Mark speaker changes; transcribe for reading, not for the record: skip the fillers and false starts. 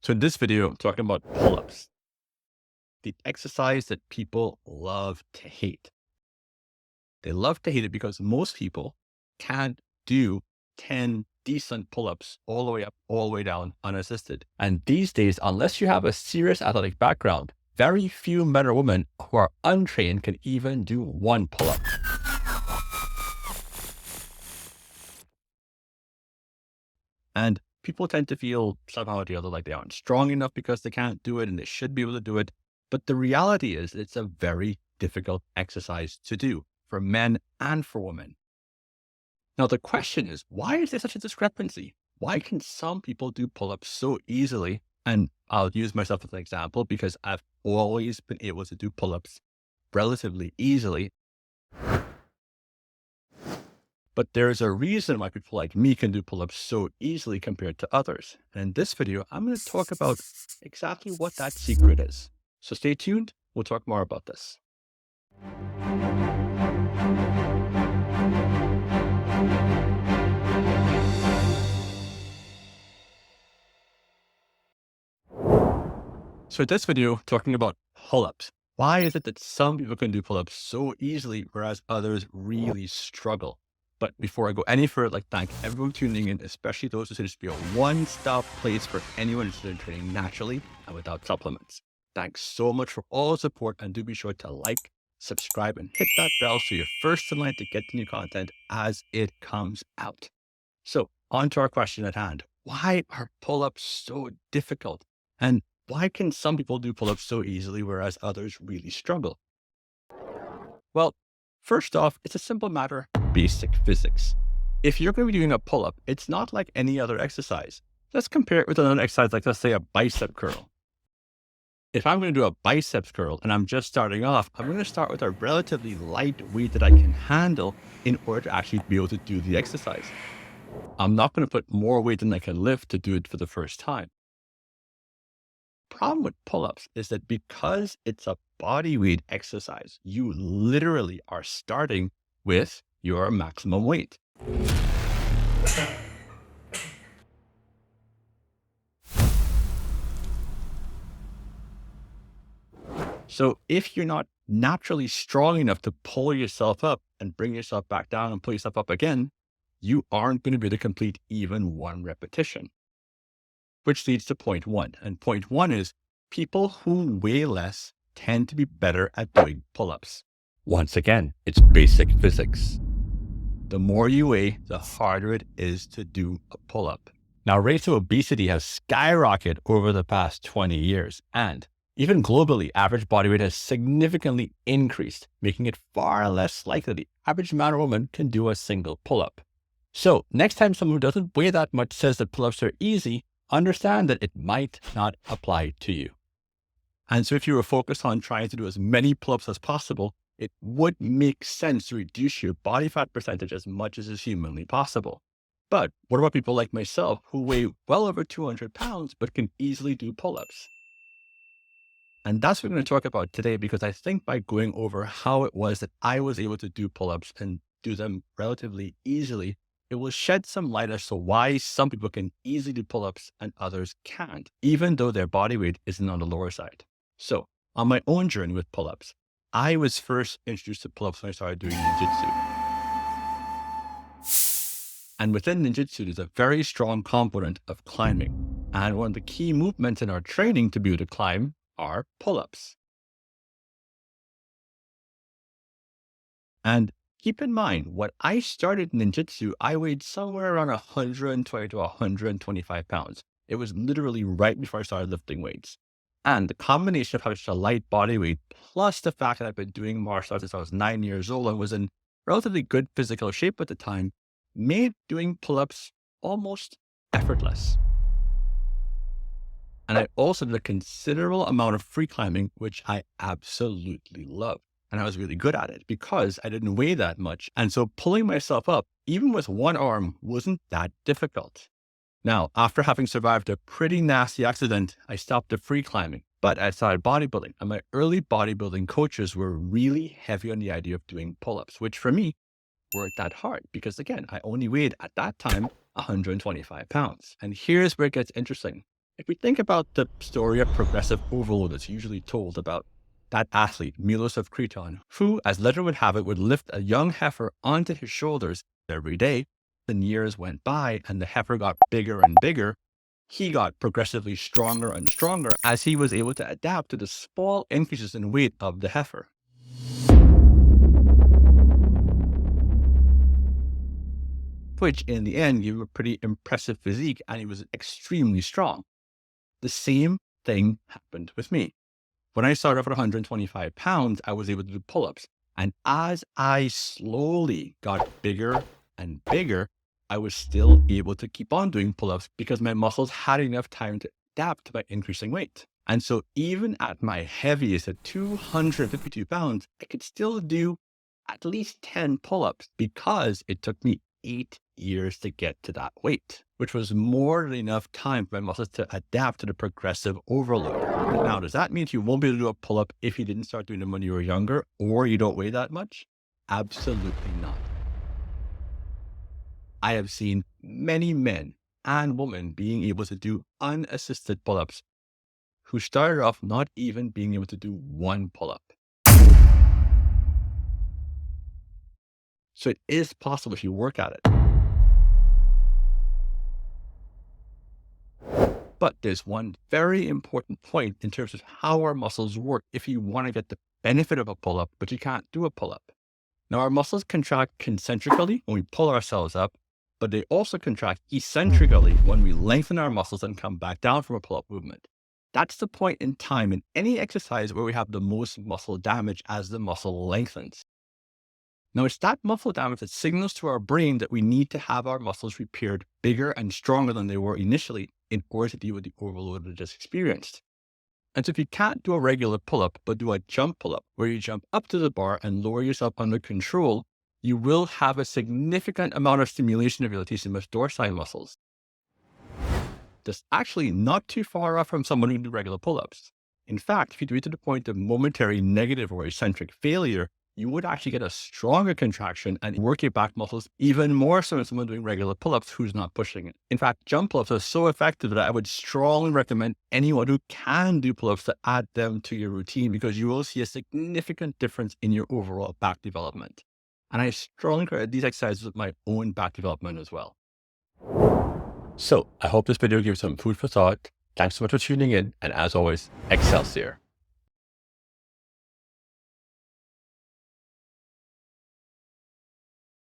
Speaker 1: So in this video, I'm talking about pull-ups, the exercise that people love to hate. They love to hate it because most people can't do 10 decent pull-ups all the way up, all the way down unassisted. And these days, unless you have a serious athletic background, very few men or women who are untrained can even do one pull-up. And people tend to feel somehow or the other like they aren't strong enough because they can't do it and they should be able to do it. But the reality is it's a very difficult exercise to do for men and for women. Now, the question is, why is there such a discrepancy? Why can some people do pull-ups so easily? And I'll use myself as an example because I've always been able to do pull-ups relatively easily. But there's a reason why people like me can do pull-ups so easily compared to others. And in this video, I'm going to talk about exactly what that secret is. So stay tuned. We'll talk more about this. So in this video, talking about pull-ups. Why is it that some people can do pull-ups so easily, whereas others really struggle? But before I go any further, I'd like to thank everyone tuning in, especially those who say this to be a one-stop place for anyone interested in training naturally and without supplements. Thanks so much for all the support, and do be sure to like, subscribe, and hit that bell so you're first in line to get the new content as it comes out. So on to our question at hand. Why are pull-ups so difficult? And why can some people do pull-ups so easily, whereas others really struggle? Well, first off, it's a simple matter of basic physics. If you're going to be doing a pull-up, it's not like any other exercise. Let's compare it with another exercise, like let's say a bicep curl. If I'm going to do a biceps curl and I'm just starting off, I'm going to start with a relatively light weight that I can handle in order to actually be able to do the exercise. I'm not going to put more weight than I can lift to do it for the first time. Problem with pull-ups is that because it's a body weight exercise, you literally are starting with your maximum weight. So if you're not naturally strong enough to pull yourself up and bring yourself back down and pull yourself up again, you aren't going to be able to complete even one repetition. Which leads to point one. And point one is people who weigh less tend to be better at doing pull-ups. Once again, it's basic physics. The more you weigh, the harder it is to do a pull-up. Now, rates of obesity have skyrocketed over the past 20 years. And even globally, average body weight has significantly increased, making it far less likely the average man or woman can do a single pull-up. So next time someone who doesn't weigh that much says that pull-ups are easy, understand that it might not apply to you. And so if you were focused on trying to do as many pull-ups as possible, it would make sense to reduce your body fat percentage as much as is humanly possible. But what about people like myself who weigh well over 200 pounds, but can easily do pull-ups? And that's what we're going to talk about today, because I think by going over how it was that I was able to do pull-ups and do them relatively easily, it will shed some light as to why some people can easily do pull-ups and others can't, even though their body weight isn't on the lower side. So on my own journey with pull-ups, I was first introduced to pull-ups when I started doing ninjutsu. And within ninjutsu, there's a very strong component of climbing. And one of the key movements in our training to be able to climb are pull-ups. And keep in mind, when I started ninjutsu, I weighed somewhere around 120 to 125 pounds. It was literally right before I started lifting weights. And the combination of having such a light body weight, plus the fact that I've been doing martial arts since I was 9 years old and was in relatively good physical shape at the time, made doing pull-ups almost effortless. And I also did a considerable amount of free climbing, which I absolutely love. And I was really good at it because I didn't weigh that much. And so pulling myself up, even with one arm, wasn't that difficult. Now, after having survived a pretty nasty accident, I stopped the free climbing, but I started bodybuilding. And my early bodybuilding coaches were really heavy on the idea of doing pull-ups, which for me weren't that hard because, again, I only weighed at that time 125 pounds. And here's where it gets interesting. If we think about the story of progressive overload that's usually told about that athlete, Milos of Creton, who, as legend would have it, would lift a young heifer onto his shoulders every day. Then years went by and the heifer got bigger and bigger. He got progressively stronger and stronger as he was able to adapt to the small increases in weight of the heifer, which in the end gave him a pretty impressive physique and he was extremely strong. The same thing happened with me. When I started off at 125 pounds, I was able to do pull-ups. And as I slowly got bigger and bigger, I was still able to keep on doing pull-ups because my muscles had enough time to adapt to my increasing weight. And so even at my heaviest at 252 pounds, I could still do at least 10 pull-ups because it took me 8 years to get to that weight, which was more than enough time for my muscles to adapt to the progressive overload. Now, does that mean you won't be able to do a pull-up if you didn't start doing them when you were younger or you don't weigh that much? Absolutely not. I have seen many men and women being able to do unassisted pull-ups who started off not even being able to do one pull-up. So it is possible if you work at it. But there's one very important point in terms of how our muscles work if you want to get the benefit of a pull-up, but you can't do a pull-up. Now, our muscles contract concentrically when we pull ourselves up, but they also contract eccentrically when we lengthen our muscles and come back down from a pull-up movement. That's the point in time in any exercise where we have the most muscle damage as the muscle lengthens. Now, it's that muscle damage that signals to our brain that we need to have our muscles repaired bigger and stronger than they were initially in order to deal with the overload we just experienced. And so if you can't do a regular pull-up, but do a jump pull-up, where you jump up to the bar and lower yourself under control, you will have a significant amount of stimulation of your latissimus dorsi muscles. That's actually not too far off from someone who can do regular pull-ups. In fact, if you do it to the point of momentary negative or eccentric failure, you would actually get a stronger contraction and work your back muscles even more so than someone doing regular pull-ups who's not pushing it. In fact, jump pull-ups are so effective that I would strongly recommend anyone who can do pull-ups to add them to your routine because you will see a significant difference in your overall back development. And I strongly encourage these exercises with my own back development as well. So I hope this video gives some food for thought. Thanks so much for tuning in. And as always, Excelsior.